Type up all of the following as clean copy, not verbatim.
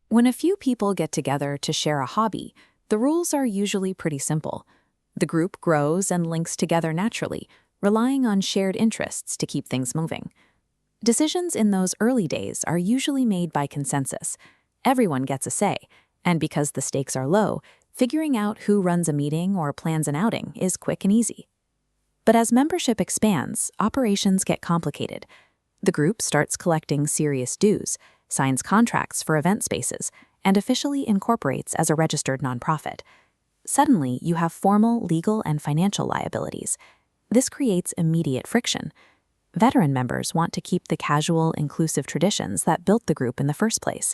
When a few people get together to share a hobby, the rules are usually pretty simple. The group grows and links together naturally, relying on shared interests to keep things moving. Decisions in those early days are usually made by consensus. Everyone gets a say, and because the stakes are low, figuring out who runs a meeting or plans an outing is quick and easy. But as membership expands, operations get complicated. The group starts collecting serious dues, signs contracts for event spaces, and officially incorporates as a registered nonprofit. Suddenly, you have formal legal and financial liabilities. This creates immediate friction. Veteran members want to keep the casual, inclusive traditions that built the group in the first place.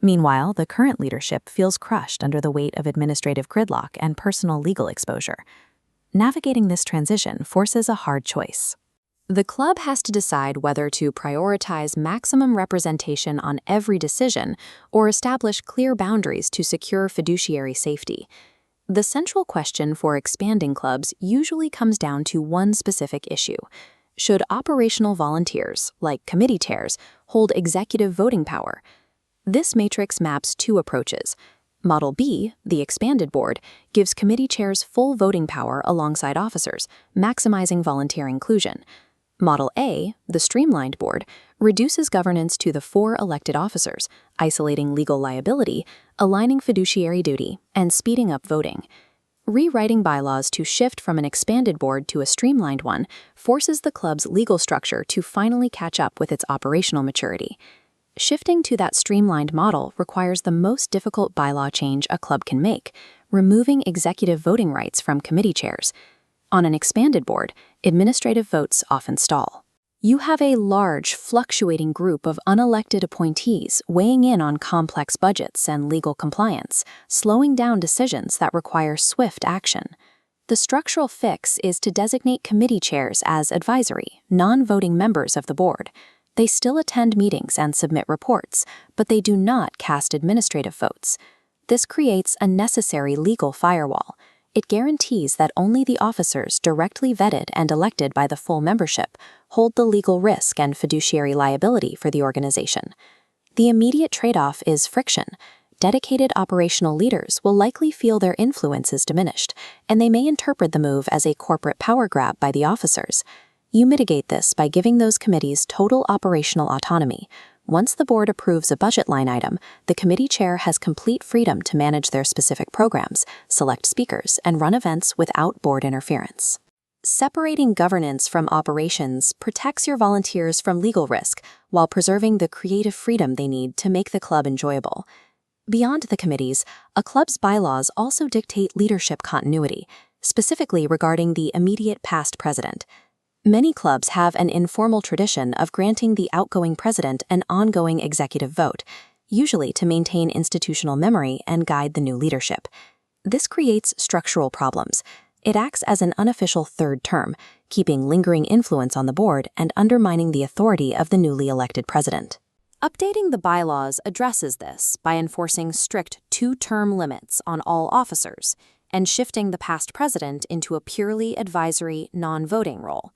Meanwhile, the current leadership feels crushed under the weight of administrative gridlock and personal legal exposure. Navigating this transition forces a hard choice. The club has to decide whether to prioritize maximum representation on every decision or establish clear boundaries to secure fiduciary safety. The central question for expanding clubs usually comes down to one specific issue. Should operational volunteers, like committee chairs, hold executive voting power? This matrix maps two approaches. Model B, the expanded board, gives committee chairs full voting power alongside officers, maximizing volunteer inclusion. Model A, the streamlined board, reduces governance to the 4 elected officers, isolating legal liability, aligning fiduciary duty, and speeding up voting. Rewriting bylaws to shift from an expanded board to a streamlined one forces the club's legal structure to finally catch up with its operational maturity. Shifting to that streamlined model requires the most difficult bylaw change a club can make, removing executive voting rights from committee chairs. On an expanded board, administrative votes often stall. You have a large, fluctuating group of unelected appointees weighing in on complex budgets and legal compliance, slowing down decisions that require swift action. The structural fix is to designate committee chairs as advisory, non-voting members of the board. They still attend meetings and submit reports, but they do not cast administrative votes. This creates a necessary legal firewall. It guarantees that only the officers directly vetted and elected by the full membership hold the legal risk and fiduciary liability for the organization. The immediate trade-off is friction. Dedicated operational leaders will likely feel their influence is diminished, and they may interpret the move as a corporate power grab by the officers. You mitigate this by giving those committees total operational autonomy. Once the board approves a budget line item, the committee chair has complete freedom to manage their specific programs, select speakers, and run events without board interference. Separating governance from operations protects your volunteers from legal risk while preserving the creative freedom they need to make the club enjoyable. Beyond the committees, a club's bylaws also dictate leadership continuity, specifically regarding the immediate past president. Many clubs have an informal tradition of granting the outgoing president an ongoing executive vote, usually to maintain institutional memory and guide the new leadership. This creates structural problems. It acts as an unofficial third term, keeping lingering influence on the board and undermining the authority of the newly elected president. Updating the bylaws addresses this by enforcing strict 2-term limits on all officers and shifting the past president into a purely advisory, non-voting role.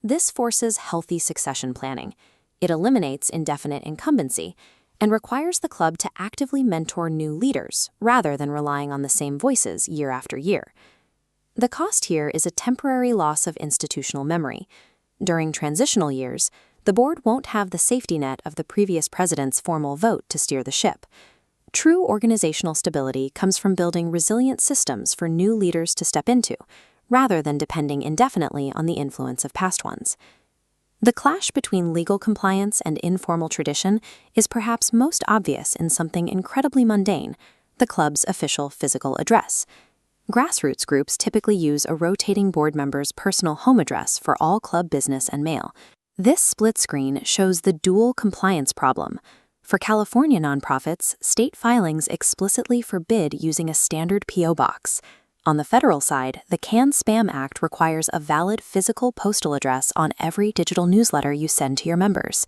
This forces healthy succession planning. It eliminates indefinite incumbency and requires the club to actively mentor new leaders rather than relying on the same voices year after year. The cost here is a temporary loss of institutional memory. During transitional years, the board won't have the safety net of the previous president's formal vote to steer the ship. True organizational stability comes from building resilient systems for new leaders to step into, rather than depending indefinitely on the influence of past ones. The clash between legal compliance and informal tradition is perhaps most obvious in something incredibly mundane, the club's official physical address. Grassroots groups typically use a rotating board member's personal home address for all club business and mail. This split screen shows the dual compliance problem. For California nonprofits, state filings explicitly forbid using a standard P.O. box. On the federal side, the CAN-SPAM Act requires a valid physical postal address on every digital newsletter you send to your members.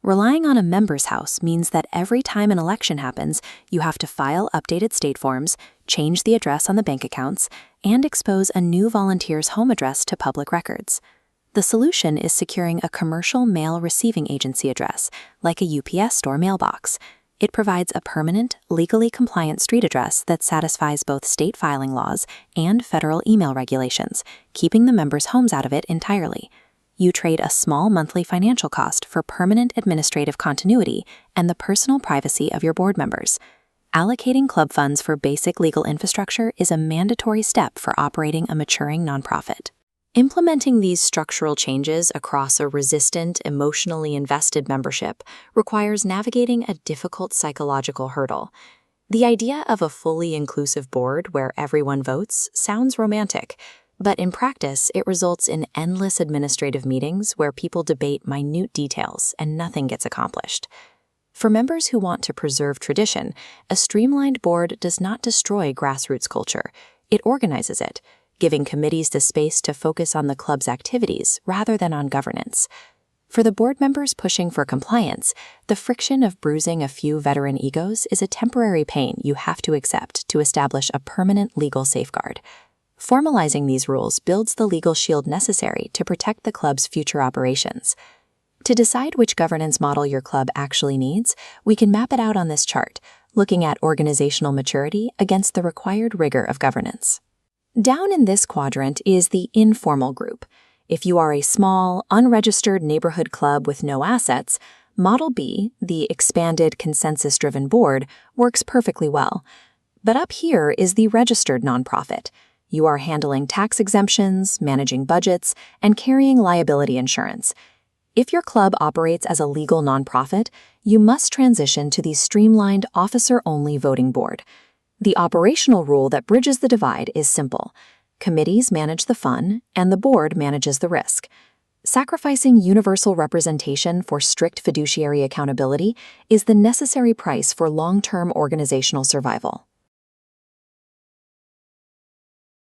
Relying on a member's house means that every time an election happens, you have to file updated state forms, change the address on the bank accounts, and expose a new volunteer's home address to public records. The solution is securing a commercial mail receiving agency address, like a UPS store mailbox. It provides a permanent, legally compliant street address that satisfies both state filing laws and federal email regulations, keeping the members' homes out of it entirely. You trade a small monthly financial cost for permanent administrative continuity and the personal privacy of your board members. Allocating club funds for basic legal infrastructure is a mandatory step for operating a maturing nonprofit. Implementing these structural changes across a resistant, emotionally invested membership requires navigating a difficult psychological hurdle. The idea of a fully inclusive board where everyone votes sounds romantic, but in practice, it results in endless administrative meetings where people debate minute details and nothing gets accomplished. For members who want to preserve tradition, a streamlined board does not destroy grassroots culture. It organizes it, giving committees the space to focus on the club's activities rather than on governance. For the board members pushing for compliance, the friction of bruising a few veteran egos is a temporary pain you have to accept to establish a permanent legal safeguard. Formalizing these rules builds the legal shield necessary to protect the club's future operations. To decide which governance model your club actually needs, we can map it out on this chart, looking at organizational maturity against the required rigor of governance. Down in this quadrant is the informal group. If you are a small, unregistered neighborhood club with no assets, Model B, the expanded consensus-driven board, works perfectly well. But up here is the registered nonprofit. You are handling tax exemptions, managing budgets, and carrying liability insurance. If your club operates as a legal nonprofit, you must transition to the streamlined officer-only voting board. The operational rule that bridges the divide is simple. Committees manage the fun, and the board manages the risk. Sacrificing universal representation for strict fiduciary accountability is the necessary price for long-term organizational survival.